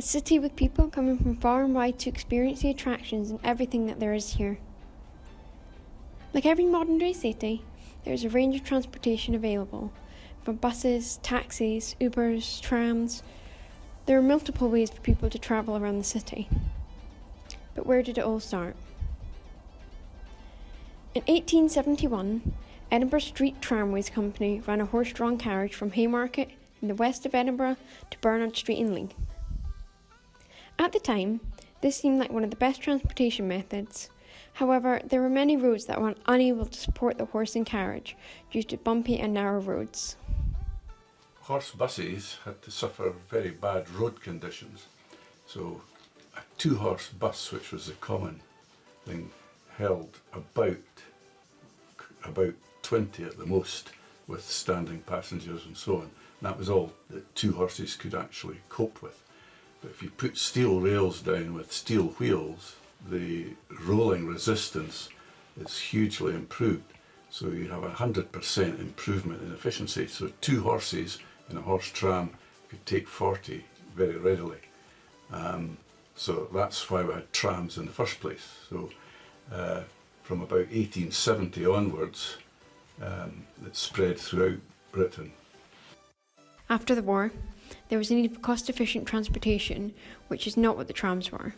A city with people coming from far and wide to experience the attractions and everything that there is here. Like every modern day city, there is a range of transportation available, from buses, taxis, Ubers, trams. There are multiple ways for people to travel around the city. But where did it all start? In 1871, Edinburgh Street Tramways Company ran a horse-drawn carriage from Haymarket in the west of Edinburgh to Bernard Street in Leigh. At the time, this seemed like one of the best transportation methods. However, there were many roads that were unable to support the horse and carriage due to bumpy and narrow roads. Horse buses had to suffer very bad road conditions, so a two-horse bus, which was a common thing, held about 20 at the most, with standing passengers and so on. And that was all that two horses could actually cope with. But if you put steel rails down with steel wheels, the rolling resistance is hugely improved. So you have 100% improvement in efficiency. So two horses in a horse tram could take 40 very readily. So that's why we had trams in the first place. So from about 1870 onwards, it spread throughout Britain. After the war, there was a need for cost-efficient transportation, which is not what the trams were.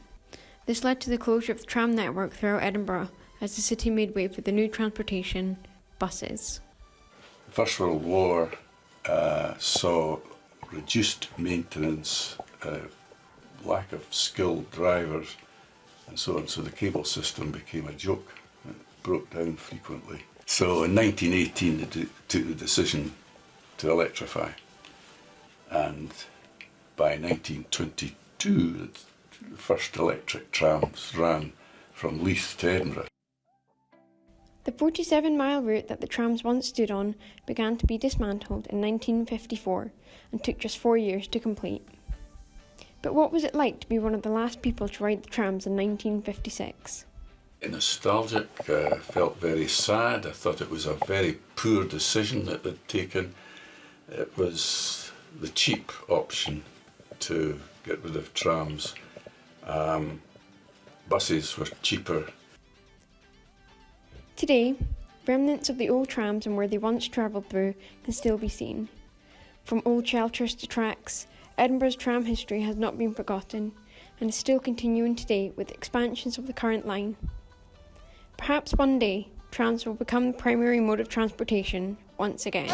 This led to the closure of the tram network throughout Edinburgh as the city made way for the new transportation, buses. The First World War saw reduced maintenance, lack of skilled drivers and so on, so the cable system became a joke. It broke down frequently. So in 1918 they took the decision to electrify, and by 1922 the first electric trams ran from Leith to Edinburgh. The 47-mile route that the trams once stood on began to be dismantled in 1954 and took just 4 years to complete. But what was it like to be one of the last people to ride the trams in 1956? Nostalgic, felt very sad. I thought it was a very poor decision that they'd taken. It was the cheap option to get rid of trams. Buses were cheaper. Today, remnants of the old trams and where they once travelled through can still be seen. From old shelters to tracks, Edinburgh's tram history has not been forgotten and is still continuing today with expansions of the current line. Perhaps one day, trams will become the primary mode of transportation once again.